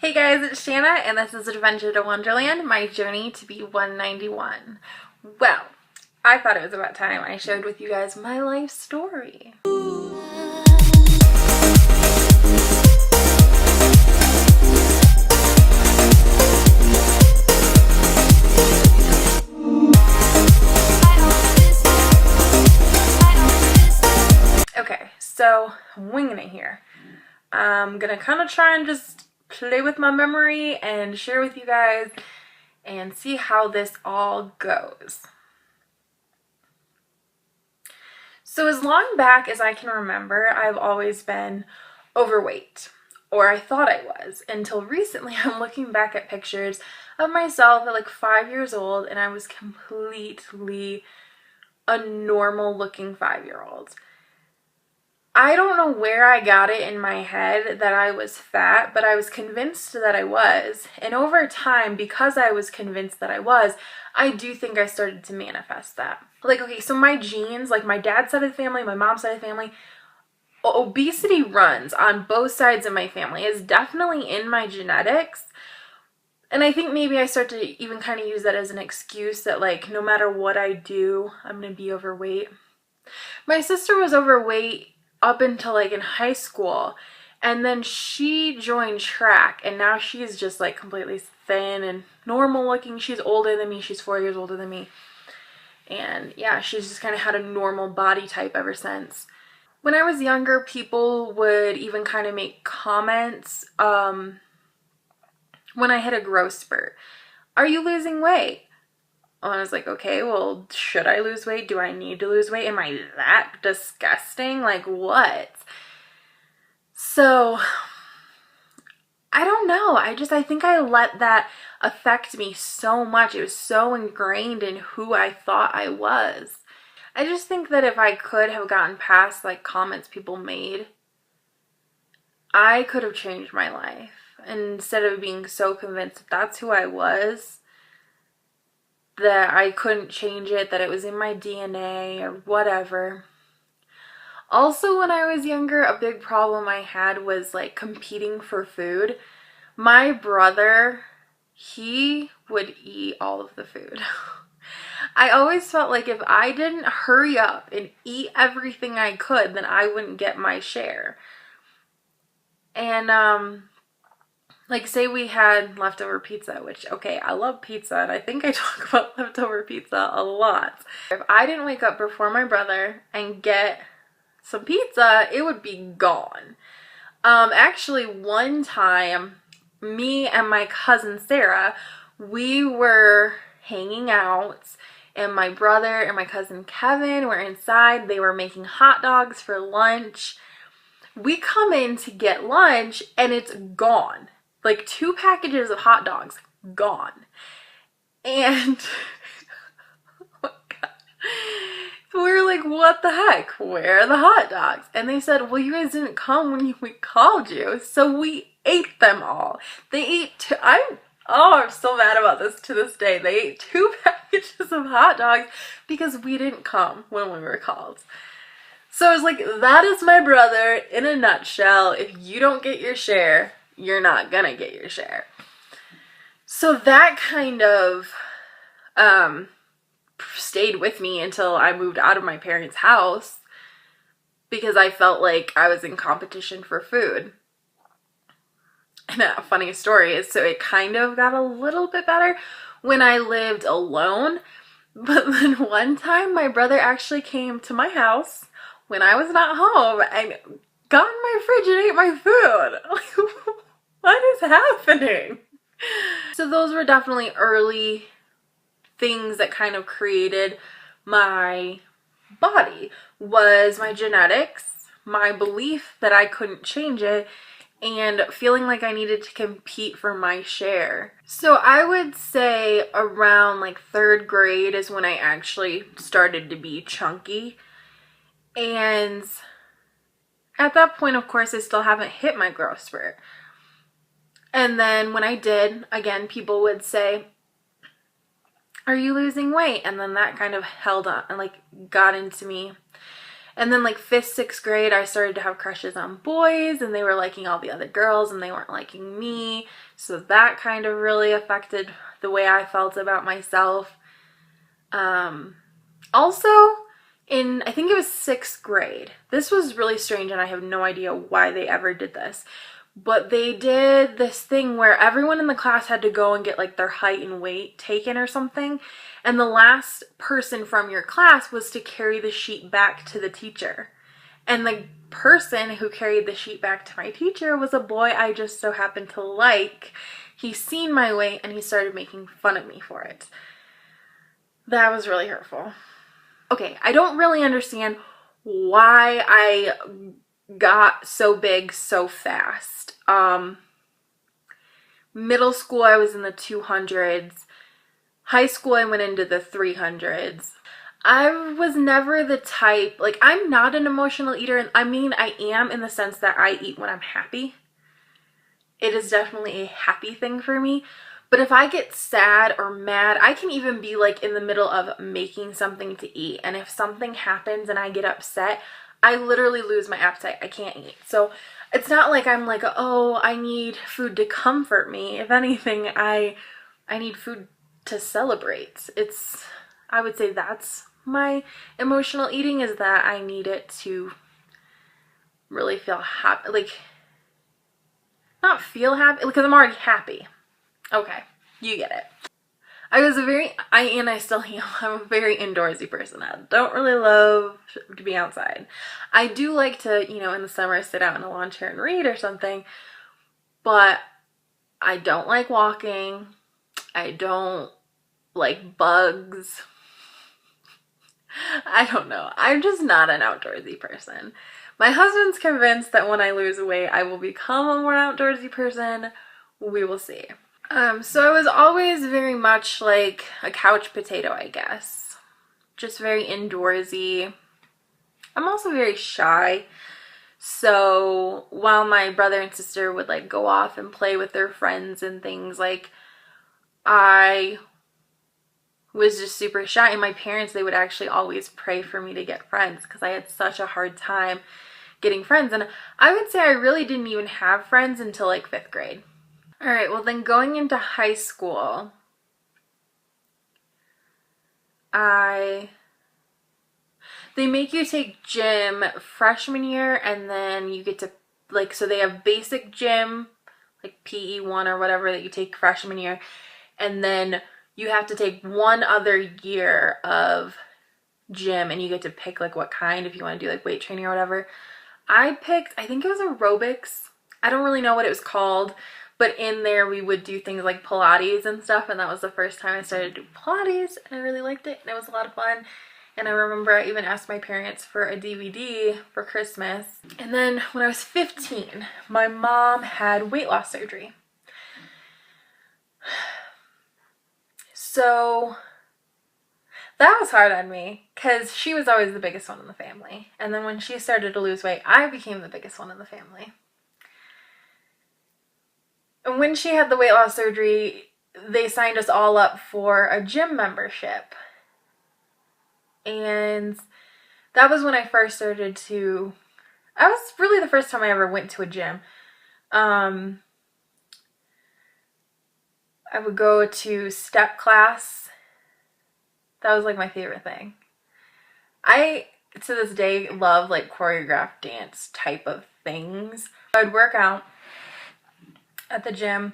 Hey guys, it's Shanna and this is Adventure to Wonderland, my journey to be 191. Well, I thought it was about time I shared with you guys my life story. Okay, so I'm winging it here. I'm gonna kind of try and just play with my memory and share with you guys and see how this all goes. So as long back as I can remember, I've always been overweight, or I thought I was, until recently. I'm looking back at pictures of myself at like 5 years old and I was completely a normal looking 5-year-old. I don't know where I got it in my head that I was fat, but I was convinced that I was. And over time, because I was convinced that I was, I do think I started to manifest that. Like, okay, so my genes, like my dad's side of the family, my mom's side of the family, obesity runs on both sides of my family. It's definitely in my genetics. And I think maybe I start to even kind of use that as an excuse that, like, no matter what I do, I'm going to be overweight. My sister was overweight up until like in high school, and then she joined track and now she's just like completely thin and normal looking. She's older than me, she's 4 years older than me, and yeah, she's just kind of had a normal body type ever since. When I was younger, people would even kind of make comments when I hit a growth spurt. Are you losing weight? And I was like, okay, well, should I lose weight? Do I need to lose weight? Am I that disgusting? Like, what? So, I don't know. I think I let that affect me so much. It was so ingrained in who I thought I was. I just think that if I could have gotten past, like, comments people made, I could have changed my life. And instead of being so convinced that that's who I was, that I couldn't change it, that it was in my DNA or whatever. Also, when I was younger, a big problem I had was like competing for food. My brother, he would eat all of the food. I always felt like if I didn't hurry up and eat everything I could, then I wouldn't get my share. And like, say we had leftover pizza, which, okay, I love pizza, and I think I talk about leftover pizza a lot. If I didn't wake up before my brother and get some pizza, it would be gone. Actually, one time, me and my cousin Sarah, we were hanging out, and my brother and my cousin Kevin were inside. They were making hot dogs for lunch. We come in to get lunch, and it's gone. Like 2 packages of hot dogs gone. And oh my God. We were like, what the heck? Where are the hot dogs? And they said, well, you guys didn't come when we called you. So we ate them all. They ate I'm so mad about this to this day. They ate 2 packages of hot dogs because we didn't come when we were called. So I was like, that is my brother in a nutshell. If you don't get your share, you're not gonna get your share. So that kind of stayed with me until I moved out of my parents' house, because I felt like I was in competition for food. And a funny story is, so it kind of got a little bit better when I lived alone, but then one time my brother actually came to my house when I was not home and got in my fridge and ate my food. What is happening? So those were definitely early things that kind of created my body, was my genetics, my belief that I couldn't change it, and feeling like I needed to compete for my share. So I would say around like 3rd grade is when I actually started to be chunky. And at that point, of course, I still haven't hit my growth spurt. And then when I did, again, people would say, are you losing weight? And then that kind of held on and like got into me. And then like 5th, 6th grade, I started to have crushes on boys, and they were liking all the other girls and they weren't liking me. So that kind of really affected the way I felt about myself. Also, I think it was 6th grade. This was really strange and I have no idea why they ever did this. But they did this thing where everyone in the class had to go and get like their height and weight taken or something. And the last person from your class was to carry the sheet back to the teacher. And the person who carried the sheet back to my teacher was a boy I just so happened to like. He seen my weight and he started making fun of me for it. That was really hurtful. Okay, I don't really understand why I got so big so fast. Middle school, I was in the 200s. High school, I went into the 300s. I was never the type, like, I'm not an emotional eater. And I mean, I am in the sense that I eat when I'm happy. It is definitely a happy thing for me. But if I get sad or mad, I can even be like in the middle of making something to eat. And if something happens and I get upset, I literally lose my appetite. I can't eat. So it's not like I'm like, oh, I need food to comfort me. If anything, I need food to celebrate. I would say that's my emotional eating, is that I need it to really feel happy, like, not feel happy, because I'm already happy. Okay, you get it. I still am, I'm a very indoorsy person. I don't really love to be outside. I do like to, in the summer sit out in a lawn chair and read or something, but I don't like walking. I don't like bugs. I don't know. I'm just not an outdoorsy person. My husband's convinced that when I lose weight, I will become a more outdoorsy person. We will see. So I was always very much like a couch potato, I guess. Just very indoorsy. I'm also very shy. So while my brother and sister would like go off and play with their friends and things, like, I was just super shy. And my parents, they would actually always pray for me to get friends because I had such a hard time getting friends. And I would say I really didn't even have friends until like 5th grade. All right, well then going into high school, they make you take gym freshman year, and then you get to, like, so they have basic gym, like PE 1 or whatever, that you take freshman year, and then you have to take one other year of gym, and you get to pick like what kind, if you want to do like weight training or whatever. I picked, I think it was aerobics. I don't really know what it was called. But in there, we would do things like Pilates and stuff, and that was the first time I started to do Pilates, and I really liked it, and it was a lot of fun. And I remember I even asked my parents for a DVD for Christmas. And then when I was 15, my mom had weight loss surgery. So that was hard on me, because she was always the biggest one in the family. And then when she started to lose weight, I became the biggest one in the family. And when she had the weight loss surgery, they signed us all up for a gym membership. And that was when I first started to, that was really the first time I ever went to a gym. I would go to step class. That was like my favorite thing. I, to this day, love like choreographed dance type of things. I'd work out at the gym,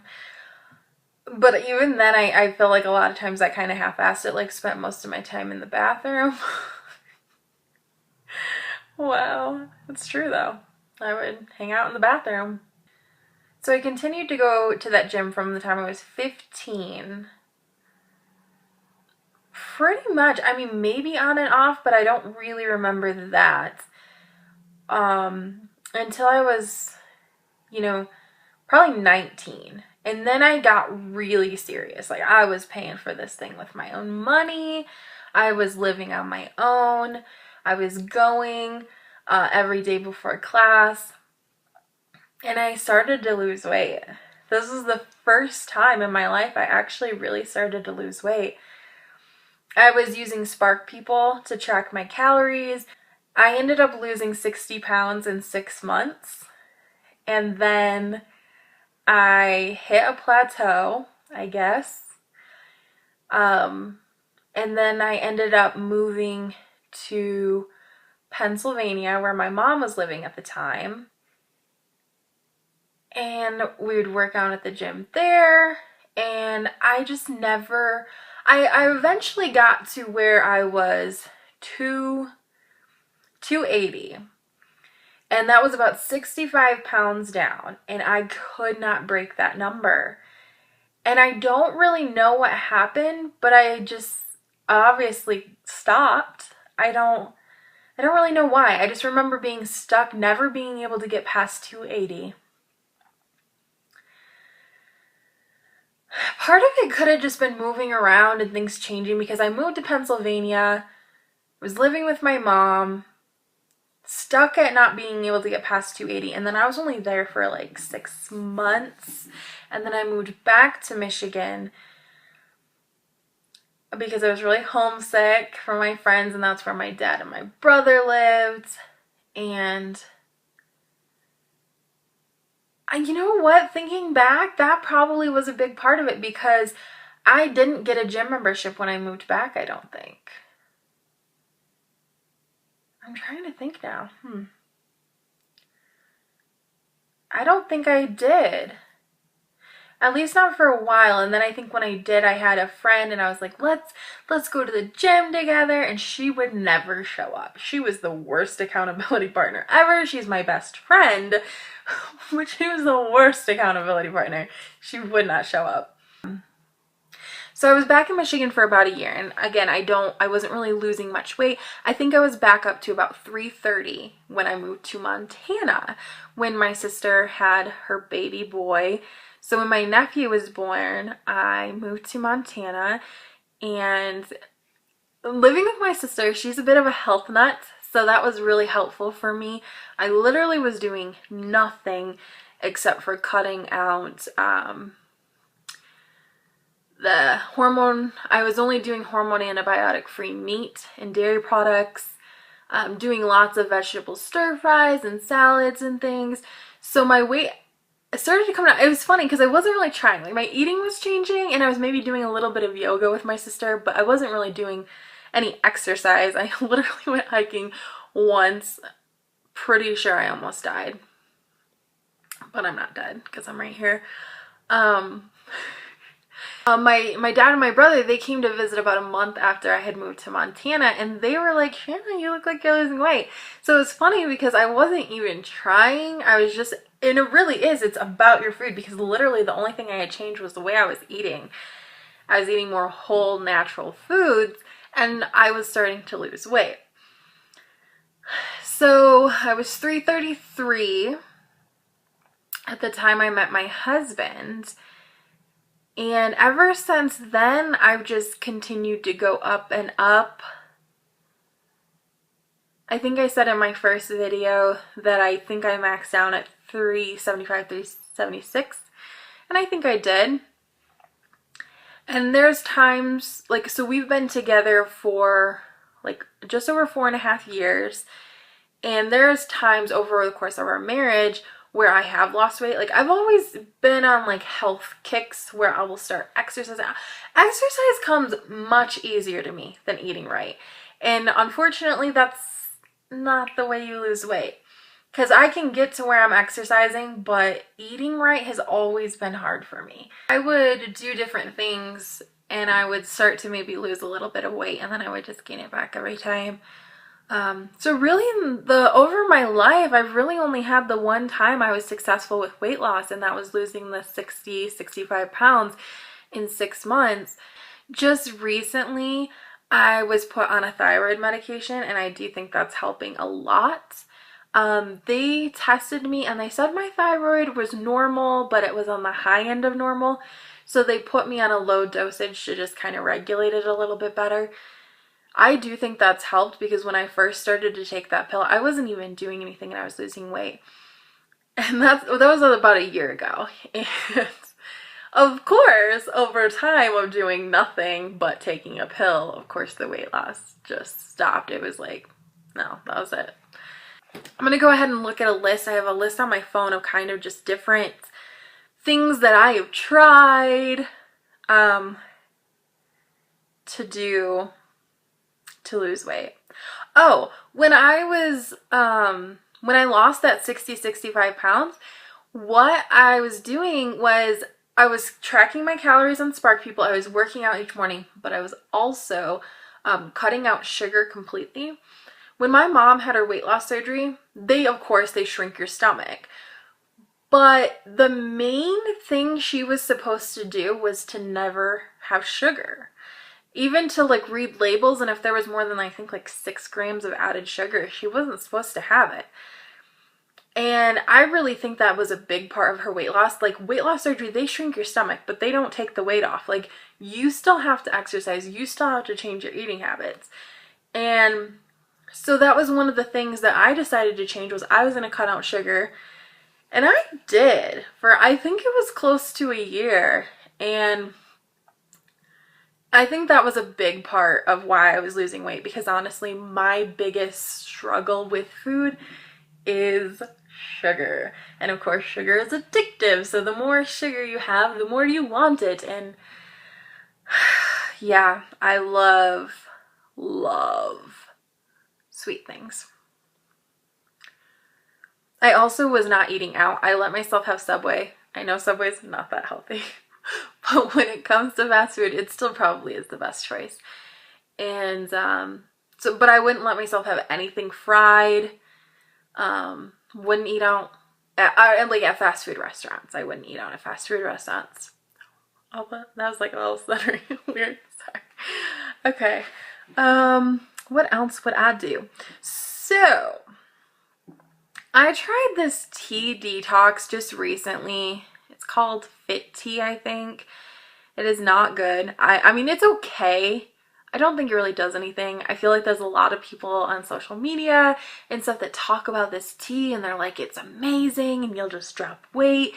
but even then I feel like a lot of times I kind of half-assed it, like spent most of my time in the bathroom. Wow, it's true though. I would hang out in the bathroom. So I continued to go to that gym from the time I was 15. Pretty much, I mean, maybe on and off, but I don't really remember that. Until I was, probably 19. And then I got really serious. Like, I was paying for this thing with my own money. I was living on my own. I was going every day before class. And I started to lose weight. This was the first time in my life I actually really started to lose weight. I was using Spark People to track my calories. I ended up losing 60 pounds in 6 months, and then I hit a plateau, I guess. And then I ended up moving to Pennsylvania, where my mom was living at the time. And we would work out at the gym there. And I just never, I eventually got to where I was 280. And that was about 65 pounds down. And I could not break that number. And I don't really know what happened, but I just obviously stopped. I don't really know why. I just remember being stuck, never being able to get past 280. Part of it could have just been moving around and things changing, because I moved to Pennsylvania, was living with my mom, stuck at not being able to get past 280, and then I was only there for like 6 months, and then I moved back to Michigan because I was really homesick for my friends, and that's where my dad and my brother lived. And you know what, thinking back, that probably was a big part of it, because I didn't get a gym membership when I moved back, I don't think. I'm trying to think now. I don't think I did. At least not for a while. And then I think when I did, I had a friend and I was like, let's go to the gym together, and she would never show up. She was the worst accountability partner ever. She's my best friend, but she was the worst accountability partner. She would not show up. So I was back in Michigan for about a year, and again, I wasn't really losing much weight. I think I was back up to about 330 when I moved to Montana, when my sister had her baby boy. So when my nephew was born, I moved to Montana, and living with my sister, she's a bit of a health nut, so that was really helpful for me. I literally was doing nothing except for cutting out the hormone. I was only doing hormone antibiotic free meat and dairy products, doing lots of vegetable stir fries and salads and things. So my weight started to come down. It was funny because I wasn't really trying. Like, my eating was changing, and I was maybe doing a little bit of yoga with my sister, but I wasn't really doing any exercise. I literally went hiking once. Pretty sure I almost died, but I'm not dead because I'm right here. My dad and my brother, they came to visit about a month after I had moved to Montana, and they were like, Shanna, you look like you're losing weight. So it's funny because I wasn't even trying. I was just, and it really is, it's about your food, because literally the only thing I had changed was the way I was eating. I was eating more whole, natural foods, and I was starting to lose weight. So I was 333 at the time I met my husband. And ever since then, I've just continued to go up and up. I think I said in my first video that I think I maxed out at 375, 376. And I think I did. And there's times, like, so we've been together for like just over 4.5 years. And there's times over the course of our marriage where I have lost weight. Like, I've always been on like health kicks where I will start exercising. Exercise comes much easier to me than eating right. And unfortunately, that's not the way you lose weight. Because I can get to where I'm exercising, but eating right has always been hard for me. I would do different things and I would start to maybe lose a little bit of weight, and then I would just gain it back every time. So really, over my life, I've really only had the one time I was successful with weight loss, and that was losing the 65 pounds in 6 months. Just recently, I was put on a thyroid medication, and I do think that's helping a lot. They tested me, and they said my thyroid was normal, but it was on the high end of normal. So they put me on a low dosage to just kind of regulate it a little bit better. I do think that's helped, because when I first started to take that pill, I wasn't even doing anything and I was losing weight. And that was about a year ago. And of course, over time of doing nothing but taking a pill, of course the weight loss just stopped. It was like No, that was it. I'm gonna go ahead and look at a list. I have a list on my phone of kind of just different things that I have tried to do to lose weight. Oh, when I lost that 65 pounds, what I was doing was I was tracking my calories on Spark People. I was working out each morning, but I was also cutting out sugar completely. When my mom had her weight loss surgery, of course, they shrink your stomach. But the main thing she was supposed to do was to never have sugar. Even to like read labels, and if there was more than I think like 6 grams of added sugar, she wasn't supposed to have it. And I really think that was a big part of her weight loss. Like weight loss surgery, they shrink your stomach, but they don't take the weight off. Like you still have to exercise, you still have to change your eating habits. And so that was one of the things that I decided to change, was I was going to cut out sugar. And I did for, I think it was close to a year. And I think that was a big part of why I was losing weight, because honestly, my biggest struggle with food is sugar. And of course, sugar is addictive. So the more sugar you have, the more you want it. And yeah, I love sweet things. I also was not eating out. I let myself have Subway. I know Subway's not that healthy, but when it comes to fast food, it still probably is the best choice. And but I wouldn't let myself have anything fried. Wouldn't eat out at fast food restaurants. I wouldn't eat out at fast food restaurants. Oh, that was like a little stuttering. Weird. Sorry. Okay. What else would I do? So I tried this tea detox just recently. It's called Fit Tea, I think. It is not good. I mean, it's okay. I don't think it really does anything. I feel like there's a lot of people on social media and stuff that talk about this tea and they're like, it's amazing and you'll just drop weight.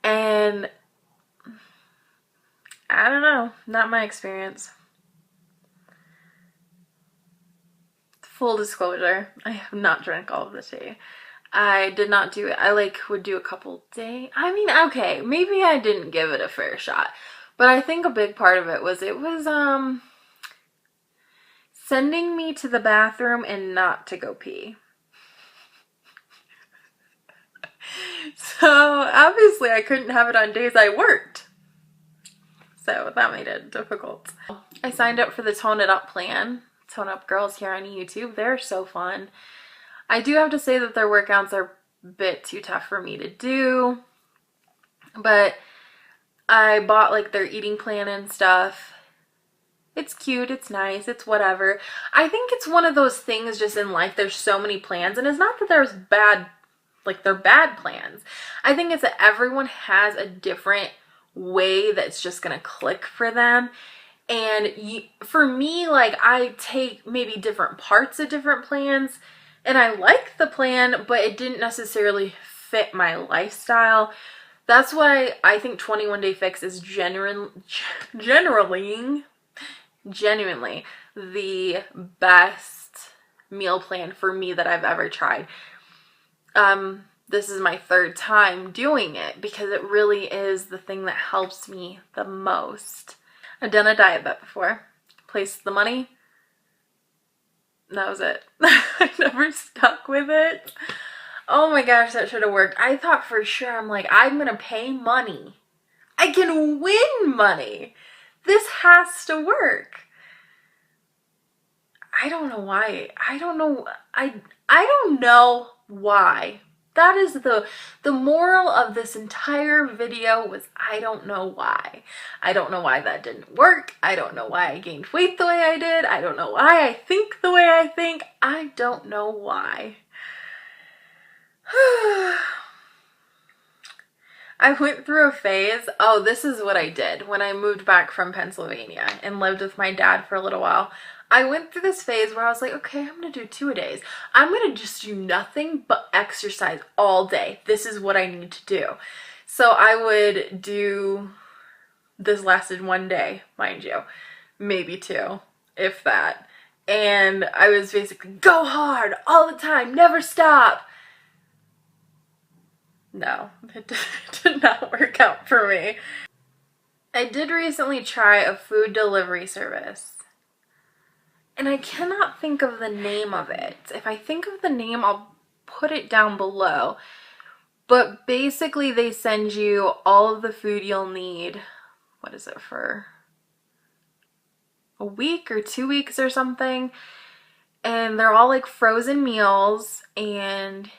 And I don't know, not my experience. Full disclosure, I have not drank all of the tea. I did not do it. I would do a couple days. I mean, okay, maybe I didn't give it a fair shot, but I think a big part of it was sending me to the bathroom and not to go pee. So obviously I couldn't have it on days I worked. So that made it difficult. I signed up for the Tone It Up plan. Tone Up girls here on YouTube. They're so fun. I do have to say that their workouts are a bit too tough for me to do, but I bought like their eating plan and stuff. It's cute, it's nice, it's whatever. I think it's one of those things just in life, there's so many plans, and it's not that there's bad, like they're bad plans. I think it's that everyone has a different way that's just gonna click for them. And for me, like I take maybe different parts of different plans, and I like the plan, but it didn't necessarily fit my lifestyle. That's why I think 21 Day Fix is genuinely the best meal plan for me that I've ever tried. This is my 3rd time doing it because it really is the thing that helps me the most. I've done a diet bet before. Placed the money. That was it. I never stuck with it. Oh my gosh, that should have worked. I thought for sure, I'm like, I'm gonna pay money. I can win money. This has to work. I don't know why. I don't know. I don't know why. That is the moral of this entire video was I don't know why. I don't know why that didn't work. I don't know why I gained weight the way I did. I don't know why I think the way I think. I don't know why. I went through a phase. Oh, this is what I did when I moved back from Pennsylvania and lived with my dad for a little while. I went through this phase where I was like, okay, I'm going to do 2-a-days. I'm going to just do nothing but exercise all day. This is what I need to do. So I would do, this lasted 1 day, mind you, maybe 2, if that. and I was basically, go hard all the time, never stop. No, it did not work out for me. I did recently try a food delivery service, and I cannot think of the name of it. If I think of the name, I'll put it down below. But basically they send you all of the food you'll need. What is it, for a week or 2 weeks or something? And they're all like frozen meals, and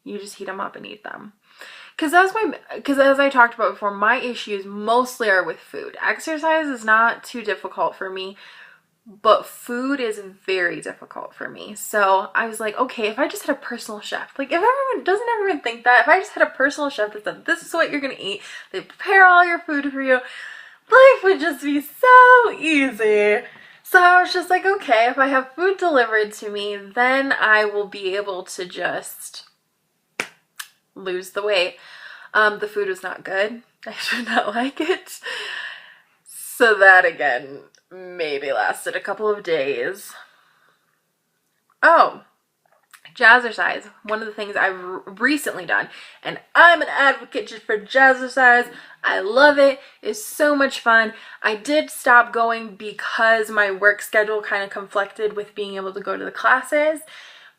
you just heat them up and eat them. Because as I talked about before, my issues mostly are with food. Exercise is not too difficult for me, but food is very difficult for me. So I was like, okay, if I just had a personal chef, like, if everyone doesn't everyone think that, if I just had a personal chef that said, this is what you're gonna eat, they prepare all your food for you, life would just be so easy. So I was just like, okay, if I have food delivered to me, then I will be able to just lose the weight. The food was not good. I did not like it. So that, again, maybe lasted a couple of days. Oh, jazzercise. One of the things I've recently done, and I'm an advocate just for jazzercise. I love it. It's so much fun. I did stop going because my work schedule kind of conflicted with being able to go to the classes.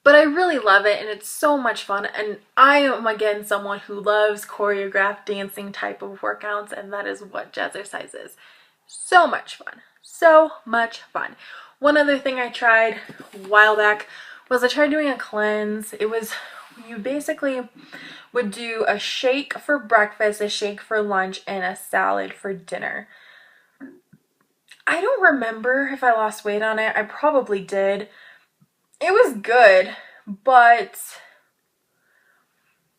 But I really love it, and it's so much fun. And I am, again, someone who loves choreographed dancing type of workouts, and that is what jazzercise is. So much fun. So much fun. One other thing I tried a while back was I tried doing a cleanse. It was, you basically would do a shake for breakfast, a shake for lunch, and a salad for dinner. I don't remember if I lost weight on it. I probably did. It was good, but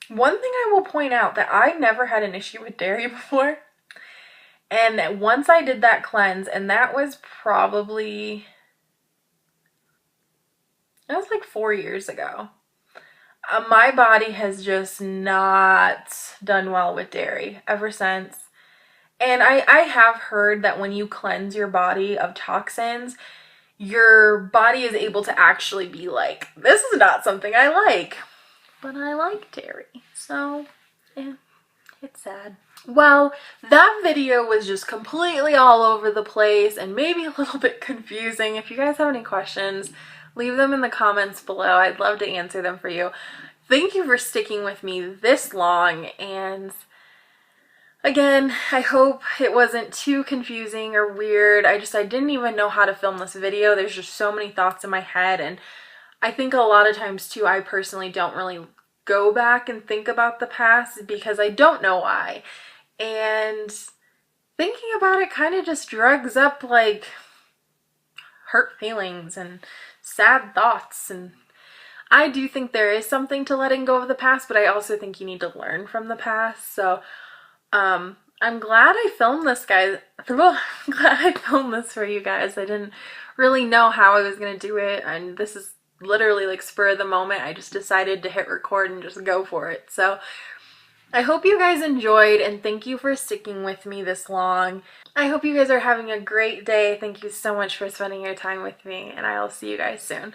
one thing I will point out that I never had an issue with dairy before. And once I did that cleanse, and that was probably, that was like 4 years ago. My body has just not done well with dairy ever since. And I have heard that when you cleanse your body of toxins, your body is able to actually be like, this is not something I like, but I like dairy. So, yeah, it's sad. Well, that video was just completely all over the place and maybe a little bit confusing. If you guys have any questions, leave them in the comments below. I'd love to answer them for you. Thank you for sticking with me this long, and again, I hope it wasn't too confusing or weird. I didn't even know how to film this video. There's just so many thoughts in my head, and I think a lot of times too, I personally don't really go back and think about the past because I don't know why. And thinking about it kind of just drugs up like hurt feelings and sad thoughts, and I do think there is something to letting go of the past, but I also think you need to learn from the past. So I'm glad I filmed this, guys. I'm glad I filmed this for you guys. I didn't really know how I was going to do it, and this is literally like spur of the moment. I just decided to hit record and just go for it. So I hope you guys enjoyed, and thank you for sticking with me this long. I hope you guys are having a great day. Thank you so much for spending your time with me, and I will see you guys soon.